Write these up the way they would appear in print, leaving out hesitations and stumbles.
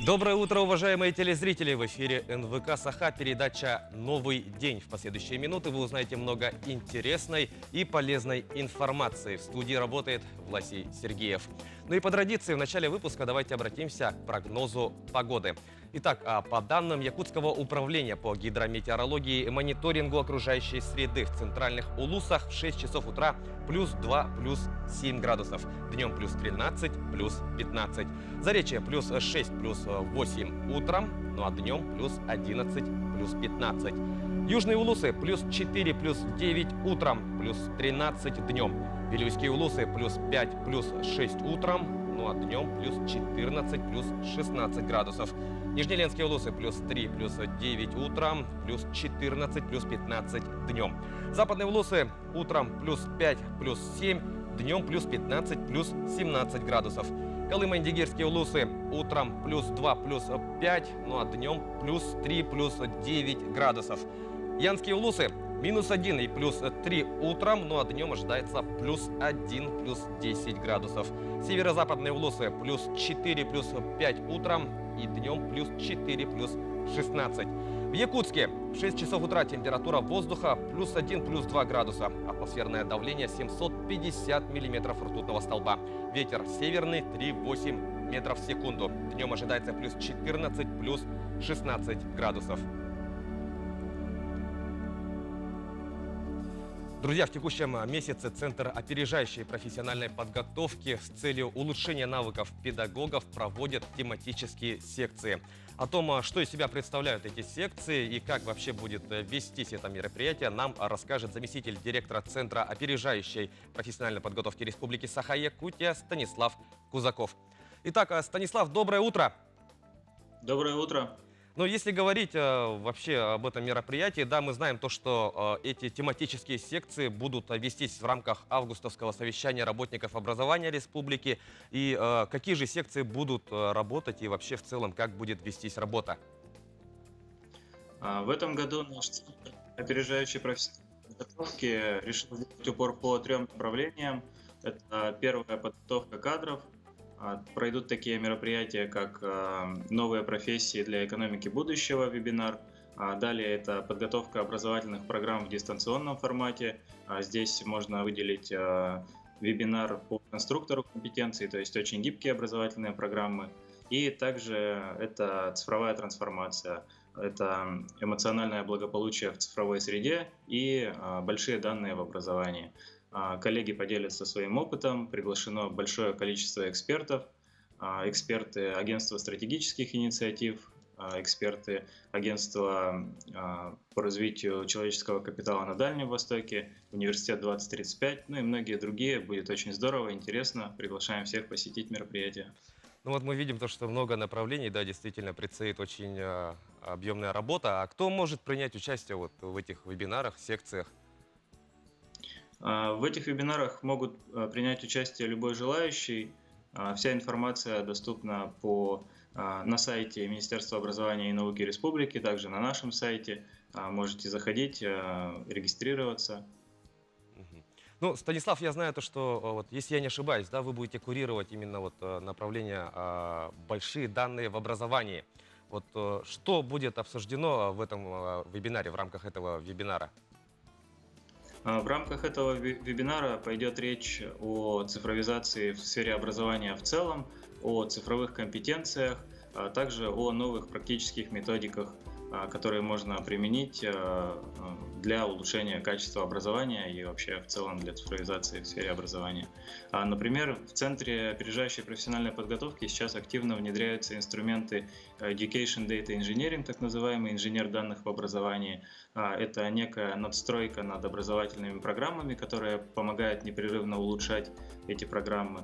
Доброе утро, уважаемые телезрители! В эфире НВК Саха, передача «Новый день». В последующие минуты вы узнаете много интересной и полезной информации. В студии работает Власий Сергеев. Ну и по традиции в начале выпуска давайте обратимся к прогнозу погоды. Итак, по данным Якутского управления по гидрометеорологии и мониторингу окружающей среды, в центральных Улусах в 6 часов утра плюс 2, плюс 7 градусов. Днем плюс 13, плюс 15. Заречье плюс 6, плюс 8 утром, ну а днем плюс 11, плюс 15. Южные Улусы плюс 4, плюс 9 утром, плюс 13 днем. Вилюйские Улусы плюс 5, плюс 6 утром, ну а днем плюс 14, плюс 16 градусов. Нижнеленские Улусы плюс 3, плюс 9 утром, плюс 14, плюс 15 днем. Западные Улусы утром плюс 5, плюс 7, днем плюс 15, плюс 17 градусов. Колымо-Индигирские Улусы утром плюс 2, плюс 5, ну а днем плюс 3, плюс 9 градусов. Янские Улусы минус 1 и плюс 3 утром, ну а днем ожидается плюс 1, плюс 10 градусов. Северо-западные Улусы плюс 4, плюс 5 утром и днем плюс 4, плюс 16. В Якутске в 6 часов утра температура воздуха плюс 1, плюс 2 градуса. Атмосферное давление 750 миллиметров ртутного столба. Ветер северный 3,8 метров в секунду. Днем ожидается плюс 14, плюс 16 градусов. Друзья, в текущем месяце Центр опережающей профессиональной подготовки с целью улучшения навыков педагогов проводит тематические секции. О том, что из себя представляют эти секции и как вообще будет вестись это мероприятие, нам расскажет заместитель директора Центра опережающей профессиональной подготовки Республики Саха-Якутия Станислав Кузаков. Итак, Станислав, доброе утро! Доброе утро! Но если говорить вообще об этом мероприятии, да, мы знаем то, что эти тематические секции будут вестись в рамках августовского совещания работников образования республики. И какие же секции будут работать и вообще в целом как будет вестись работа? В этом году наш Центр опережающей профессиональной подготовки решил сделать упор по 3 направлениям. Это первая — подготовка кадров. Пройдут такие мероприятия, как «Новые профессии для экономики будущего» вебинар. Далее это подготовка образовательных программ в дистанционном формате. Здесь можно выделить вебинар по конструктору компетенций, то есть очень гибкие образовательные программы. И также это цифровая трансформация. Это эмоциональное благополучие в цифровой среде и большие данные в образовании. Коллеги поделятся своим опытом, приглашено большое количество экспертов, эксперты агентства стратегических инициатив, эксперты агентства по развитию человеческого капитала на Дальнем Востоке, Университет 2035, ну и многие другие. Будет очень здорово, интересно. Приглашаем всех посетить мероприятие. Ну вот мы видим то, что много направлений, да, действительно предстоит очень объемная работа. А кто может принять участие вот в этих вебинарах, секциях? В этих вебинарах могут принять участие любой желающий. Вся информация доступна на сайте Министерства образования и науки Республики, также на нашем сайте. Можете заходить, регистрироваться. Ну, Станислав, я знаю то, что, вот, если я не ошибаюсь, да, вы будете курировать именно вот направление «Большие данные в образовании». Вот, что будет обсуждено в этом вебинаре, в рамках этого вебинара? В рамках этого вебинара пойдет речь о цифровизации в сфере образования в целом, о цифровых компетенциях, а также о новых практических методиках, которые можно применить для улучшения качества образования и вообще в целом для цифровизации в сфере образования. Например, в Центре опережающей профессиональной подготовки сейчас активно внедряются инструменты Education Data Engineering, так называемый инженер данных в образовании. Это некая надстройка над образовательными программами, которая помогает непрерывно улучшать эти программы.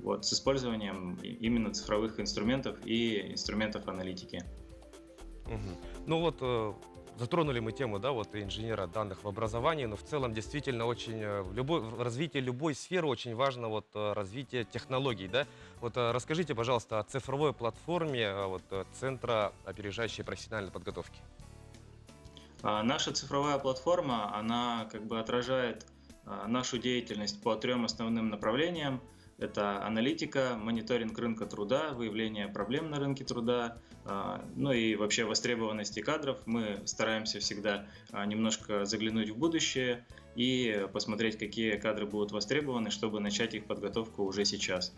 Вот, с использованием именно цифровых инструментов и инструментов аналитики. Ну вот, затронули мы тему, да, вот инженера данных в образовании, но в целом действительно очень в развитии любой сферы очень важно вот развитие технологий, да. Вот расскажите, пожалуйста, о цифровой платформе вот Центра опережающей профессиональной подготовки. Наша цифровая платформа, она как бы отражает нашу деятельность по 3 основным направлениям. Это аналитика, мониторинг рынка труда, выявление проблем на рынке труда, ну и вообще востребованности кадров. Мы стараемся всегда немножко заглянуть в будущее и посмотреть, какие кадры будут востребованы, чтобы начать их подготовку уже сейчас.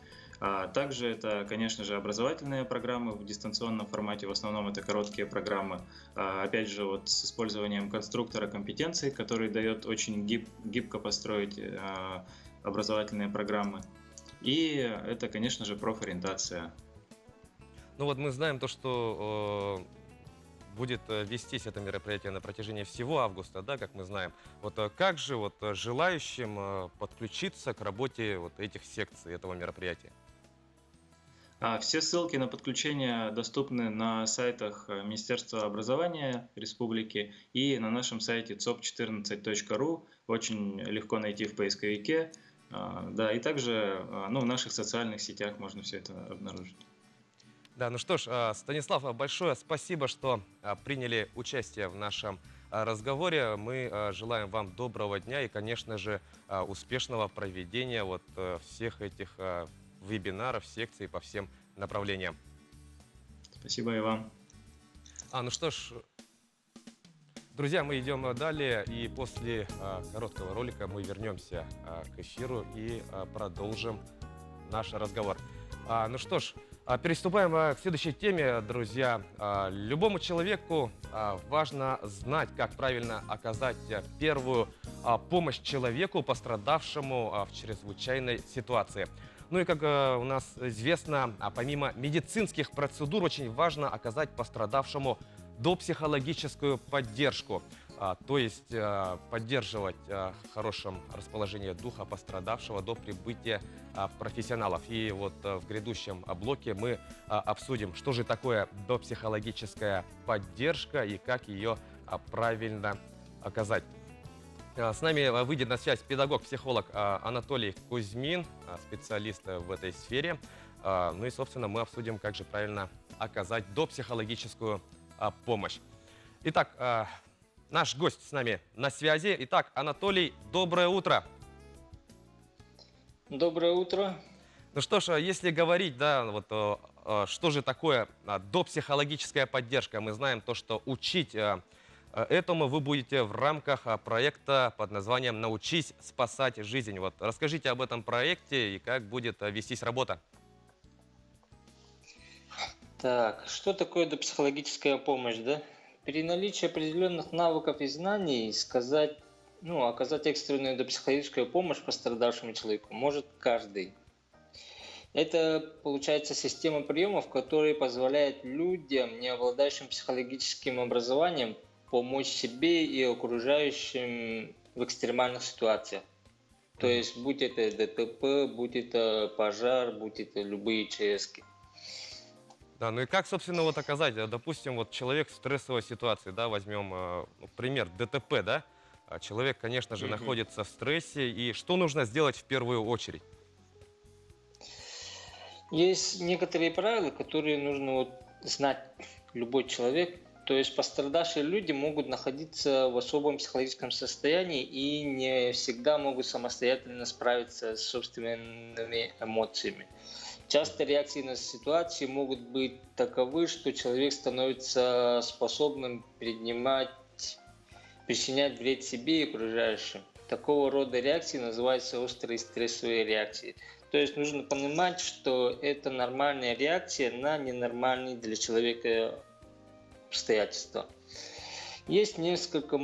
Также это, конечно же, образовательные программы в дистанционном формате, в основном это короткие программы, опять же, вот с использованием конструктора компетенций, который дает очень гибко построить образовательные программы. И это, конечно же, профориентация. Ну вот мы знаем то, что будет вестись это мероприятие на протяжении всего августа, да, как мы знаем. Вот как же вот желающим подключиться к работе вот этих секций этого мероприятия? Все ссылки на подключение доступны на сайтах Министерства образования Республики и на нашем сайте cop14.ru. Очень легко найти в поисковике. Да, и также ну, в наших социальных сетях можно все это обнаружить. Да, ну что ж, Станислав, большое спасибо, что приняли участие в нашем разговоре. Мы желаем вам доброго дня и, конечно же, успешного проведения вот всех этих вебинаров, секций по всем направлениям. Спасибо и вам. Ну что ж, друзья, мы идем далее, и после короткого ролика мы вернемся к эфиру и продолжим наш разговор. Ну что ж, переступаем к следующей теме, друзья. Любому человеку важно знать, как правильно оказать первую помощь человеку, пострадавшему в чрезвычайной ситуации. Ну и как у нас известно, помимо медицинских процедур, очень важно оказать пострадавшему допсихологическую поддержку. То есть поддерживать в хорошем расположении духа пострадавшего до прибытия профессионалов. И вот в грядущем блоке мы обсудим, что же такое допсихологическая поддержка и как ее правильно оказать. С нами выйдет на связь педагог-психолог Анатолий Кузьмин, специалист в этой сфере. Ну и, собственно, мы обсудим, как же правильно оказать допсихологическую помощь. Итак, наш гость с нами на связи. Итак, Анатолий, доброе утро. Доброе утро. Ну что ж, если говорить, да, вот что же такое допсихологическая поддержка, мы знаем то, что учить этому вы будете в рамках проекта под названием «Научись спасать жизнь». Вот расскажите об этом проекте и как будет вестись работа. Так, что такое допсихологическая помощь, да? При наличии определенных навыков и знаний оказать экстренную допсихологическую помощь пострадавшему человеку может каждый. Это, получается, система приемов, которая позволяет людям, не обладающим психологическим образованием, помочь себе и окружающим в экстремальных ситуациях. То есть, будь это ДТП, будь это пожар, будь это любые ЧСки. Да, ну и как, собственно, вот оказать, допустим, вот человек в стрессовой ситуации, да, возьмем пример ДТП, да, человек, конечно же, находится в стрессе, и что нужно сделать в первую очередь? Есть некоторые правила, которые нужно знать любой человек. То есть пострадавшие люди могут находиться в особом психологическом состоянии и не всегда могут самостоятельно справиться с собственными эмоциями. Часто реакции на ситуации могут быть таковы, что человек становится способным причинять вред себе и окружающим. Такого рода реакции называются острые стрессовые реакции. То есть нужно понимать, что это нормальная реакция на ненормальные для человека обстоятельства. Есть несколько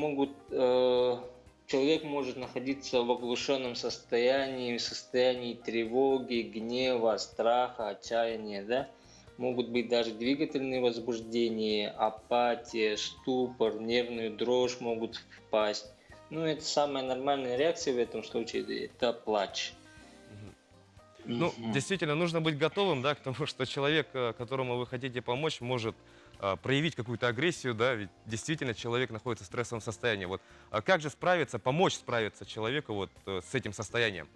человек может находиться в оглушенном состоянии, в состоянии тревоги, гнева, страха, отчаяния, да? Могут быть даже двигательные возбуждения, апатия, ступор, нервную дрожь могут впасть. Это самая нормальная реакция в этом случае, это плач. Ну, действительно, нужно быть готовым, да, к тому, что человек, которому вы хотите помочь, может проявить какую-то агрессию, да, ведь действительно человек находится в стрессовом состоянии. Вот как же помочь справиться человеку вот с этим состоянием?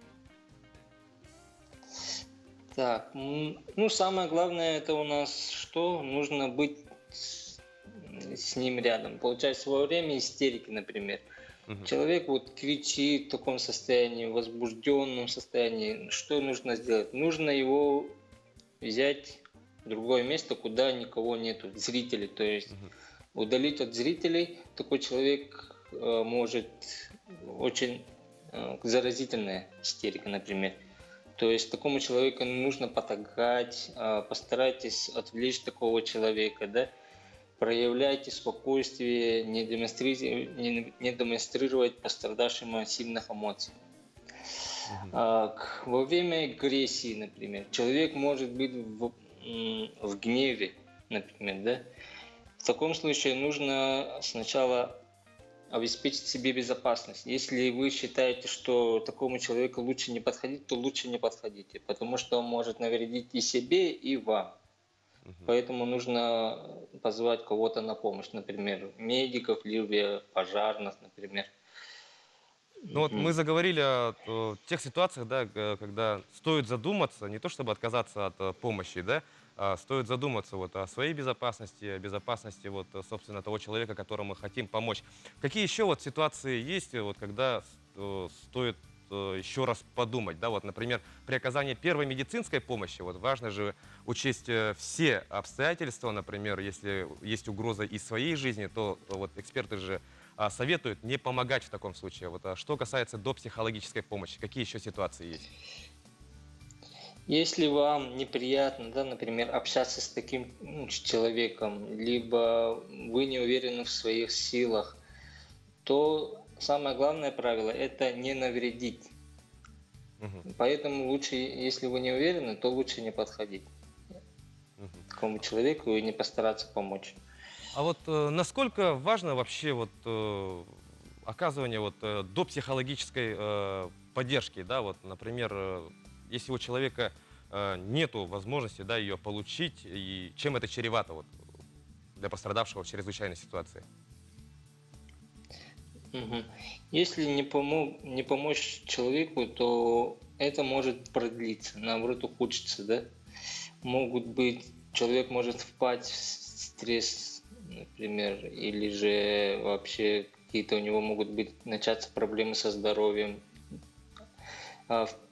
Так, самое главное, это у нас что? Нужно быть с ним рядом. Получается, во время истерики, например. Мгм. Человек вот кричит в таком состоянии, в возбужденном состоянии. Что нужно сделать? Нужно его взять в другое место, куда никого нету, зрителей. То есть Мгм. удалить от зрителей такой человек может очень заразительная истерика, например. То есть такому человеку нужно потакать, постарайтесь отвлечь такого человека, да, проявляйте спокойствие, не демонстрировать пострадавшему сильных эмоций. Мгм. Во время агрессии, например, человек может быть в гневе, например, да. В таком случае нужно сначала обеспечить себе безопасность. Если вы считаете, что такому человеку лучше не подходить, то лучше не подходите, потому что он может навредить и себе, и вам. Мгм. Поэтому нужно позвать кого-то на помощь, например, медиков, либо пожарных, например. Ну вот мы Мгм. заговорили о тех ситуациях, да, когда стоит задуматься, не то чтобы отказаться от помощи, да, а стоит задуматься вот о своей безопасности, о безопасности вот, собственно, того человека, которому мы хотим помочь. Какие еще вот ситуации есть, вот, когда стоит еще раз подумать, да, вот, например, при оказании первой медицинской помощи, вот важно же учесть все обстоятельства, например, если есть угроза и своей жизни, то вот эксперты же советуют не помогать в таком случае. Вот, что касается до психологической помощи, какие еще ситуации есть? Если вам неприятно, да, например, общаться с таким человеком, либо вы не уверены в своих силах, то самое главное правило – это не навредить. Мгм, Поэтому лучше, если вы не уверены, то лучше не подходить мгм. к такому человеку и не постараться помочь. А вот насколько важно вообще вот оказывание вот до психологической поддержки, да, вот, например, если у человека нету возможности, да, ее получить, и чем это чревато вот для пострадавшего в чрезвычайной ситуации? Мгм. Если не помочь человеку, то это может продлиться, наоборот, ухудшиться, да? Человек может впасть в стресс, например, или же вообще какие-то у него могут быть, начаться проблемы со здоровьем.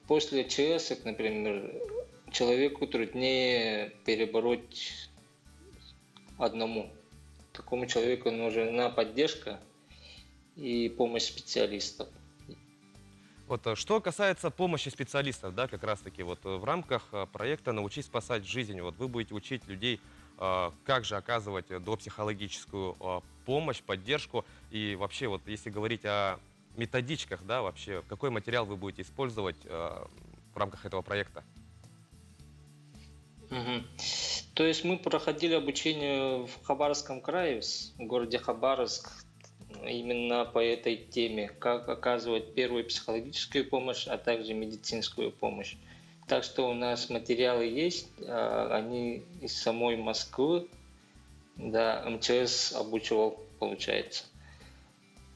После ЧС, например, человеку труднее перебороть одному. Такому человеку нужна поддержка и помощь специалистов. Вот, что касается помощи специалистов, да, как раз-таки вот в рамках проекта «Научись спасать жизнь», вот вы будете учить людей, как же оказывать допсихологическую помощь, поддержку. И вообще, вот если говорить о методичках, да, вообще, какой материал вы будете использовать в рамках этого проекта? Мгм. То есть мы проходили обучение в Хабаровском крае, в городе Хабаровск, именно по этой теме, как оказывать первую психологическую помощь, а также медицинскую помощь. Так что у нас материалы есть, они из самой Москвы, да, МЧС обучивал, получается.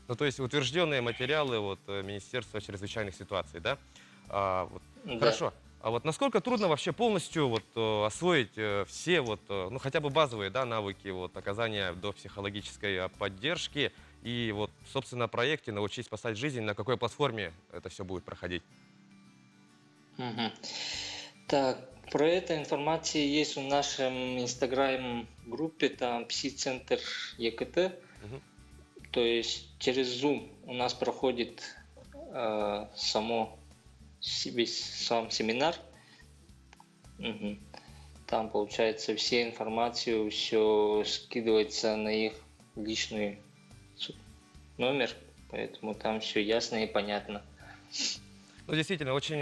Ну, то есть утвержденные материалы вот, Министерства чрезвычайных ситуаций, да? Вот, Да. хорошо. А вот насколько трудно вообще полностью вот, освоить все вот, ну, хотя бы базовые, да, навыки вот, оказания до психологической поддержки и вот, собственно, проекте «Научись спасать жизнь», на какой платформе это все будет проходить? Мгм. Так, про эту информация есть в нашем инстаграм-группе, там пси-центр ЕКТ. Мгм. То есть через Zoom у нас проходит весь сам семинар. Мгм. Там, получается, все информацию, все скидывается на их личный с- номер, поэтому там все ясно и понятно. Ну, действительно, очень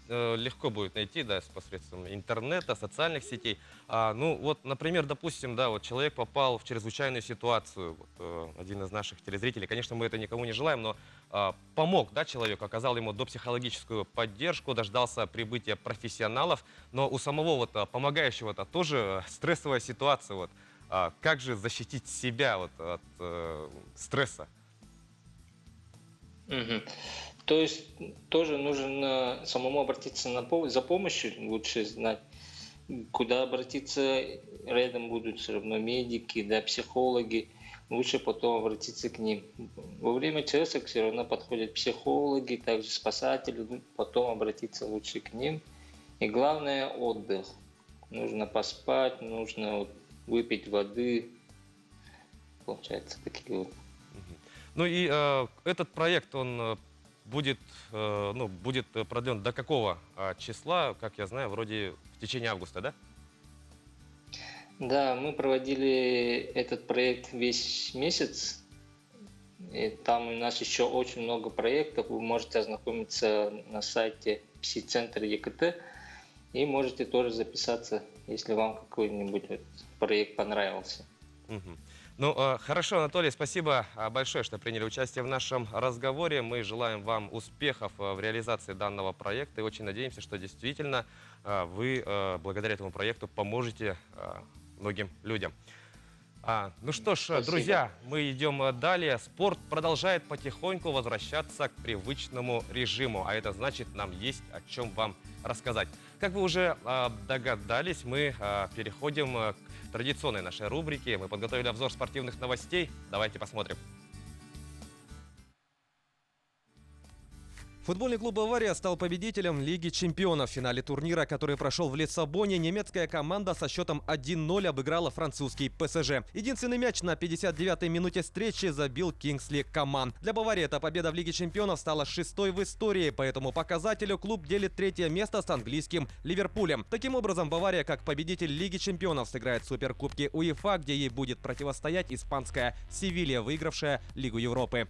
легко будет найти, да, посредством интернета, социальных сетей. Ну, вот, например, допустим, да, вот человек попал в чрезвычайную ситуацию, вот, один из наших телезрителей, конечно, мы это никому не желаем, но помог, да, человеку, оказал ему допсихологическую поддержку, дождался прибытия профессионалов, но у самого вот помогающего-то тоже стрессовая ситуация, вот. Как же защитить себя вот от стресса? Мгм. То есть тоже нужно самому обратиться за помощью, лучше знать, куда обратиться, рядом будут все равно медики, да, психологи. лучше потом обратиться к ним. Во время чесок все равно подходят психологи, также спасатели, потом обратиться лучше к ним. И главное – отдых. Нужно поспать, нужно выпить воды. Получается, такие вот. Ну и этот проект, он будет продлен до какого числа, как я знаю, вроде в течение августа, да? Да, мы проводили этот проект весь месяц. И там у нас еще очень много проектов. Вы можете ознакомиться на сайте Пси-центра ЕКТ и можете тоже записаться, если вам какой-нибудь проект понравился. Мгм. Ну, хорошо, Анатолий, спасибо большое, что приняли участие в нашем разговоре. Мы желаем вам успехов в реализации данного проекта и очень надеемся, что действительно вы благодаря этому проекту поможете многим людям. Ну что ж, Спасибо. друзья, мы идем далее. Спорт продолжает потихоньку возвращаться к привычному режиму, а это значит, нам есть о чем вам рассказать. Как вы уже догадались, мы переходим к традиционной нашей рубрике. Мы подготовили обзор спортивных новостей. Давайте посмотрим. Футбольный клуб «Бавария» стал победителем Лиги чемпионов. В финале турнира, который прошел в Лиссабоне, немецкая команда со счетом 1-0 обыграла французский ПСЖ. Единственный мяч на 59-й минуте встречи забил Кингсли Коман. Для «Баварии» эта победа в Лиге чемпионов стала 6-й в истории. По этому показателю клуб делит 3-е место с английским Ливерпулем. Таким образом, «Бавария» как победитель Лиги чемпионов сыграет в Суперкубке УЕФА, где ей будет противостоять испанская «Севилья», выигравшая Лигу Европы.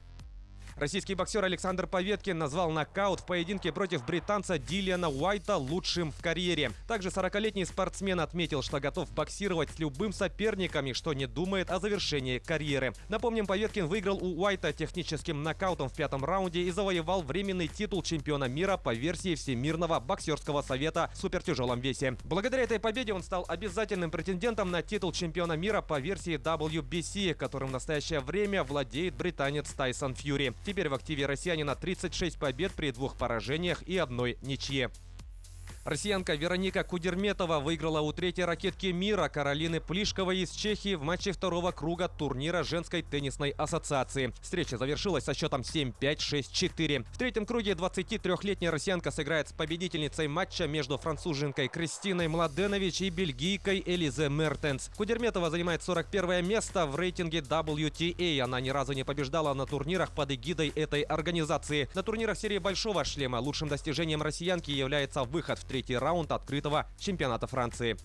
Российский боксер Александр Поветкин назвал нокаут в поединке против британца Дилиана Уайта лучшим в карьере. Также 40-летний спортсмен отметил, что готов боксировать с любым соперником и что не думает о завершении карьеры. Напомним, Поветкин выиграл у Уайта техническим нокаутом в 5-м раунде и завоевал временный титул чемпиона мира по версии Всемирного боксерского совета в супертяжелом весе. Благодаря этой победе он стал обязательным претендентом на титул чемпиона мира по версии WBC, которым в настоящее время владеет британец Тайсон Фьюри. Теперь в активе россиянина 36 побед при 2 поражениях и 1 ничье. Россиянка Вероника Кудерметова выиграла у 3-й ракетки мира Каролины Плишковой из Чехии в матче 2-го круга турнира женской теннисной ассоциации. Встреча завершилась со счетом 7-5, 6-4. В 3-м круге 23-летняя россиянка сыграет с победительницей матча между француженкой Кристиной Младенович и бельгийкой Элизе Мертенс. Кудерметова занимает 41-е место в рейтинге WTA. Она ни разу не побеждала на турнирах под эгидой этой организации. На турнирах серии Большого шлема лучшим достижением россиянки является выход в 3-й раунд открытого чемпионата Франции.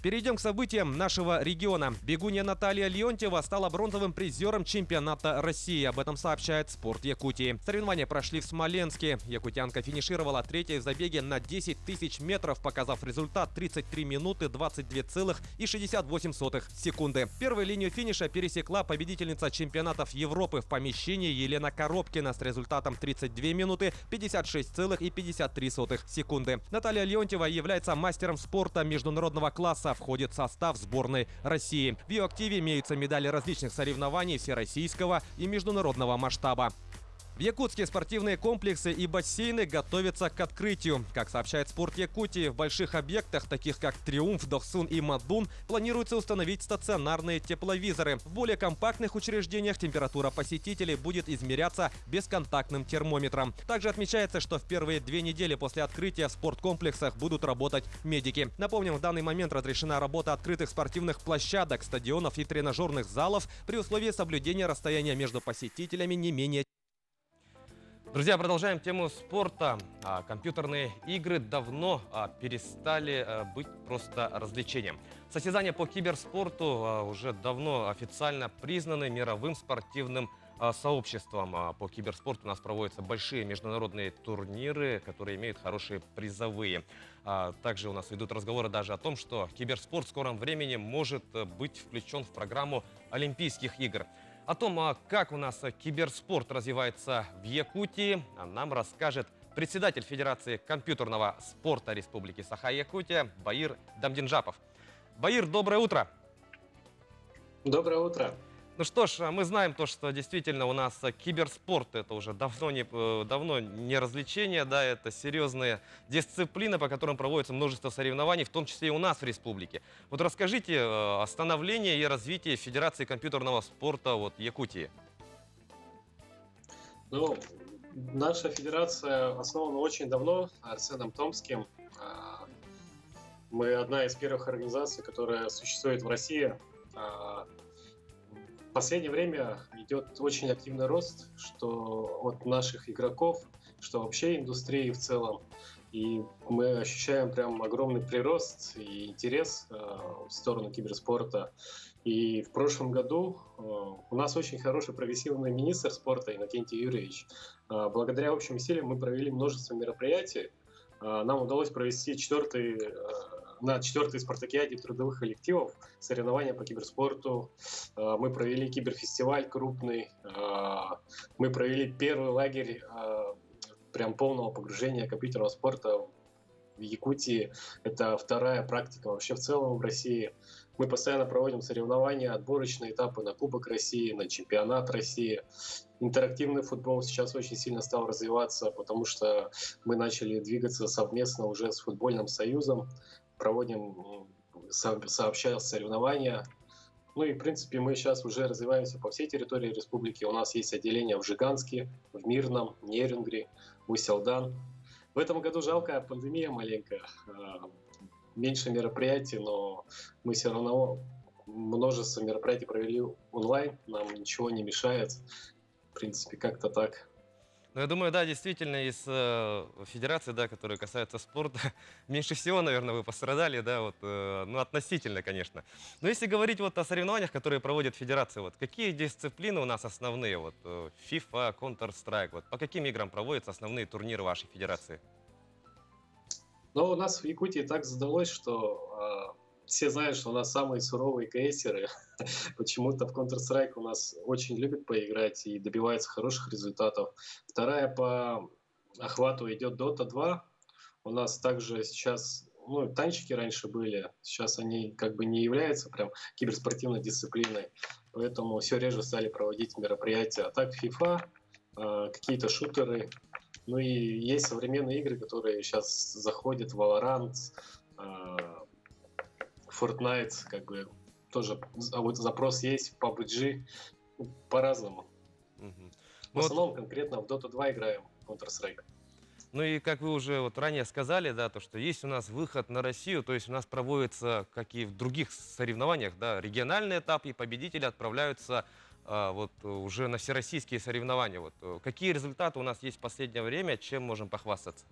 Перейдем к событиям нашего региона. Бегунья Наталья Леонтьева стала бронзовым призером чемпионата России. Об этом сообщает «Спорт Якутии». Соревнования прошли в Смоленске. Якутянка финишировала 3-й в забеге на 10 тысяч метров, показав результат 33 минуты 22,68 секунды. Первую линию финиша пересекла победительница чемпионатов Европы в помещении Елена Коробкина с результатом 32 минуты 56,53 секунды. Наталья Леонтьева является мастером спорта международного класса, входит в состав сборной России. В ее активе имеются медали различных соревнований всероссийского и международного масштаба. В Якутске спортивные комплексы и бассейны готовятся к открытию. Как сообщает «Спорт Якутии», в больших объектах, таких как «Триумф», «Дохсун» и «Мадун», планируется установить стационарные тепловизоры. В более компактных учреждениях температура посетителей будет измеряться бесконтактным термометром. Также отмечается, что в первые 2 недели после открытия в спорткомплексах будут работать медики. Напомним, в данный момент разрешена работа открытых спортивных площадок, стадионов и тренажерных залов при условии соблюдения расстояния между посетителями не менее. Друзья, продолжаем тему спорта. Компьютерные игры давно перестали быть просто развлечением. Состязания по киберспорту уже давно официально признаны мировым спортивным сообществом. По киберспорту у нас проводятся большие международные турниры, которые имеют хорошие призовые. Также у нас идут разговоры даже о том, что киберспорт в скором времени может быть включен в программу Олимпийских игр. О том, как у нас киберспорт развивается в Якутии, нам расскажет председатель Федерации компьютерного спорта Республики Саха-Якутия Баир Дамдинжапов. Баир, доброе утро! Доброе утро! Ну что ж, мы знаем то, что действительно у нас киберспорт это уже давно не развлечение, да, это серьезные дисциплины, по которым проводится множество соревнований, в том числе и у нас в республике. Вот расскажите о становлении и развитии Федерации компьютерного спорта вот Якутии. Ну, наша федерация основана очень давно Арсеном Томским. Мы одна из первых организаций, которая существует в России. В последнее время идет очень активный рост, что от наших игроков, что вообще индустрии в целом. И мы ощущаем прям огромный прирост и интерес в сторону киберспорта. И в прошлом году у нас очень хороший прогрессивный министр спорта Иннокентий Юрьевич. Благодаря общим усилиям мы провели множество мероприятий. Нам удалось провести на четвертой спартакиаде трудовых коллективов соревнования по киберспорту. Мы провели киберфестиваль крупный. Мы провели первый лагерь прям полного погружения компьютерного спорта в Якутии. Это вторая практика вообще в целом в России. Мы постоянно проводим соревнования, отборочные этапы на Кубок России, на Чемпионат России. Интерактивный футбол сейчас очень сильно стал развиваться, потому что мы начали двигаться совместно уже с футбольным союзом, проводим сообща соревнования. Ну и, в принципе, мы сейчас уже развиваемся по всей территории республики. У нас есть отделения в Жиганске, в Мирном, Нерюнгри, Усть-Алдан. В этом году жалко, пандемия маленькая, меньше мероприятий, но мы все равно множество мероприятий провели онлайн, нам ничего не мешает. В принципе, как-то так. Ну, я думаю, да, действительно, из федерации, да, которые касаются спорта, меньше всего, наверное, вы пострадали, да, вот, ну, относительно, конечно. Но если говорить вот о соревнованиях, которые проводит федерация, вот, какие дисциплины у нас основные, вот, FIFA, Counter-Strike, вот, по каким играм проводятся основные турниры вашей федерации? Но у нас в Якутии так задалось, что все знают, что у нас самые суровые кейсеры. Почему-то в Counter-Strike у нас очень любят поиграть и добиваются хороших результатов. Вторая по охвату идет Dota 2. У нас также сейчас, ну, танчики раньше были, сейчас они как бы не являются прям киберспортивной дисциплиной, поэтому все реже стали проводить мероприятия. А так FIFA, какие-то шутеры, ну и есть современные игры, которые сейчас заходят, Valorant, Fortnite, как бы тоже вот запрос есть, в PUBG, по-разному. Мгм. В Ну, вот, основном конкретно в Dota 2 играем, Counter-Strike. ну и как вы уже вот ранее сказали, да, то, что есть у нас выход на Россию, то есть у нас проводится, как и в других соревнованиях, да, региональный этап, и победители отправляются вот уже на всероссийские соревнования. Вот, какие результаты у нас есть в последнее время, чем можем похвастаться?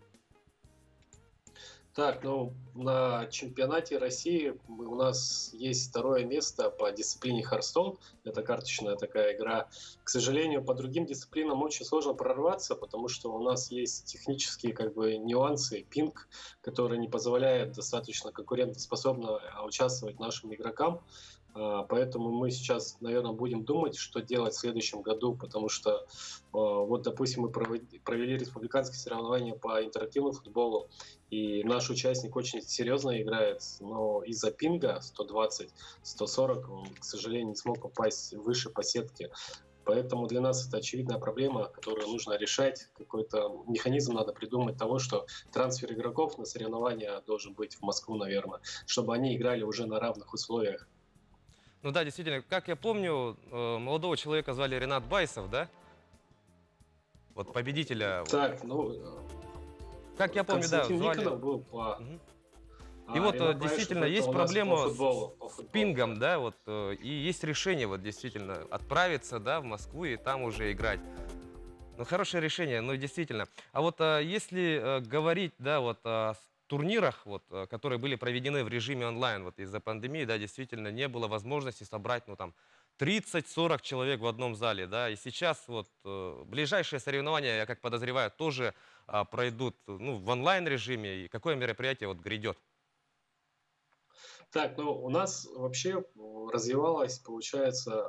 Так, ну, на чемпионате России у нас есть второе место по дисциплине Hearthstone. Это карточная такая игра. К сожалению, по другим дисциплинам очень сложно прорваться, потому что у нас есть технические как бы нюансы, пинг, который не позволяет достаточно конкурентоспособно участвовать нашим игрокам. Поэтому мы сейчас, наверное, будем думать, что делать в следующем году, потому что, вот, допустим, мы провели республиканские соревнования по интерактивному футболу, и наш участник очень серьезно играет, но из-за пинга 120-140 он, к сожалению, не смог попасть выше по сетке. Поэтому для нас это очевидная проблема, которую нужно решать. Какой-то механизм надо придумать того, что трансфер игроков на соревнования должен быть в Москву, наверное, чтобы они играли уже на равных условиях. Ну да, действительно, как я помню, молодого человека звали Ренат Байсов, да? Вот победителя. Вот. Так, ну, Как я помню, да, Константин звали. Никонов был по... Мгм. И вот Ренат действительно Баишев, это есть у нас проблема по футболу, по с футболу. пингом, да, вот, и есть решение вот действительно отправиться, да, в Москву и там уже играть. Ну, хорошее решение, ну, действительно. А вот если говорить, да, вот о турнирах, вот, которые были проведены в режиме онлайн, вот из-за пандемии, да, действительно не было возможности собрать, ну, там, 30-40 человек в одном зале, да, и сейчас вот ближайшие соревнования, я как подозреваю, тоже пройдут, ну, в онлайн режиме, и какое мероприятие вот грядет? Так, ну у нас вообще развивалось, получается,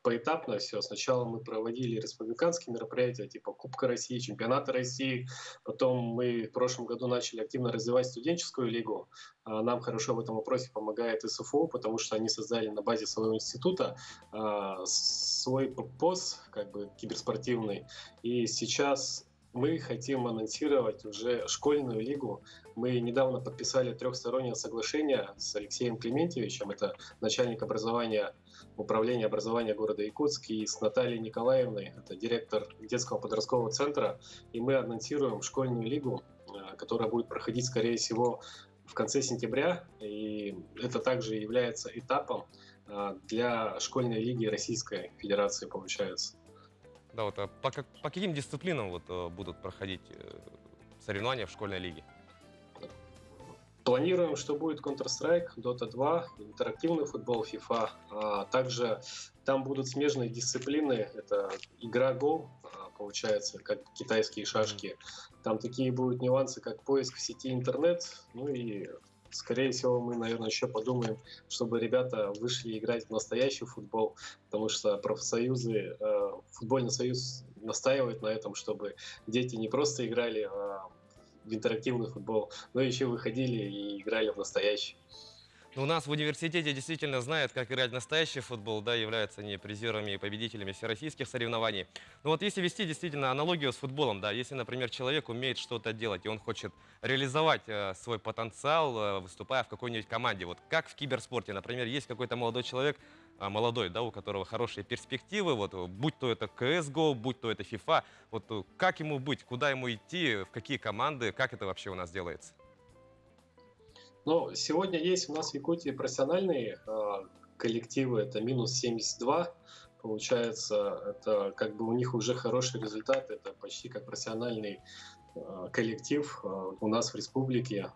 поэтапно все. Сначала мы проводили республиканские мероприятия, типа Кубка России, Чемпионата России. Потом мы в прошлом году начали активно развивать студенческую лигу. Нам хорошо в этом вопросе помогает СФУ, потому что они создали на базе своего института свой ПОС, как бы киберспортивный. И сейчас мы хотим анонсировать уже школьную лигу. Мы недавно подписали трехстороннее соглашение с Алексеем Клементьевичем, это начальник управления образования города Якутск, и с Натальей Николаевной, это директор детского подросткового центра. И мы анонсируем школьную лигу, которая будет проходить, скорее всего, в конце сентября. И это также является этапом для школьной лиги Российской Федерации, получается. Да, вот, по каким дисциплинам вот, будут проходить соревнования в школьной лиге? Планируем, что будет Counter-Strike, Dota 2, интерактивный футбол, FIFA. Также там будут смежные дисциплины. Это игра Go, получается, как китайские шашки. Там такие будут нюансы, как поиск в сети интернет. Ну и, скорее всего, мы, наверное, еще подумаем, чтобы ребята вышли играть в настоящий футбол, потому что профсоюзы, футбольный союз настаивает на этом, чтобы дети не просто играли в интерактивный футбол, но еще выходили и играли в настоящий. Ну, у нас в университете действительно знают, как играть в настоящий футбол, да, являются они призерами и победителями всероссийских соревнований. Но вот если вести действительно аналогию с футболом, да, если, например, человек умеет что-то делать, и он хочет реализовать свой потенциал, выступая в какой-нибудь команде, вот как в киберспорте, например, есть какой-то молодой человек, молодой, да, у которого хорошие перспективы, вот, будь то это CSGO, будь то это FIFA, вот как ему быть, куда ему идти, в какие команды, как это вообще у нас делается? Но сегодня есть у нас в Якутии профессиональные коллективы, это -72, получается, это как бы у них уже хороший результат, это почти как профессиональный коллектив у нас в республике.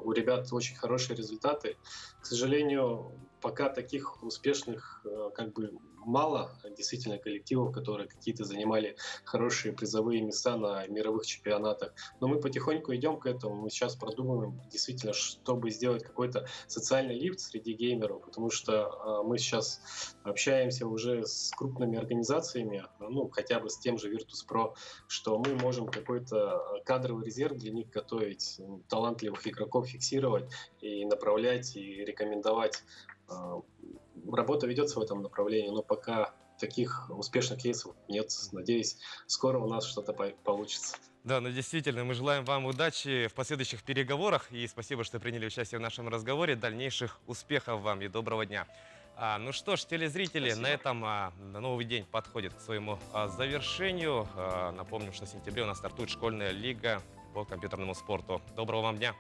У ребят очень хорошие результаты. К сожалению, пока таких успешных как бы мало, действительно, коллективов, которые какие-то занимали хорошие призовые места на мировых чемпионатах. Но мы потихоньку идем к этому. Мы сейчас продумываем действительно, чтобы сделать какой-то социальный лифт среди геймеров, потому что мы сейчас общаемся уже с крупными организациями, ну, хотя бы с тем же Virtus.pro, что мы можем какой-то кадровый резерв для них готовить, талантливых игроков фиксировать и направлять, и рекомендовать. Работа ведется в этом направлении, но пока таких успешных кейсов нет. Надеюсь, скоро у нас что-то получится. Да, ну действительно, мы желаем вам удачи в последующих переговорах и спасибо, что приняли участие в нашем разговоре. Дальнейших успехов вам и доброго дня. Ну что ж, телезрители, Спасибо. на этом новый день подходит к своему завершению. Напомним, что в сентябре у нас стартует школьная лига по компьютерному спорту. Доброго вам дня!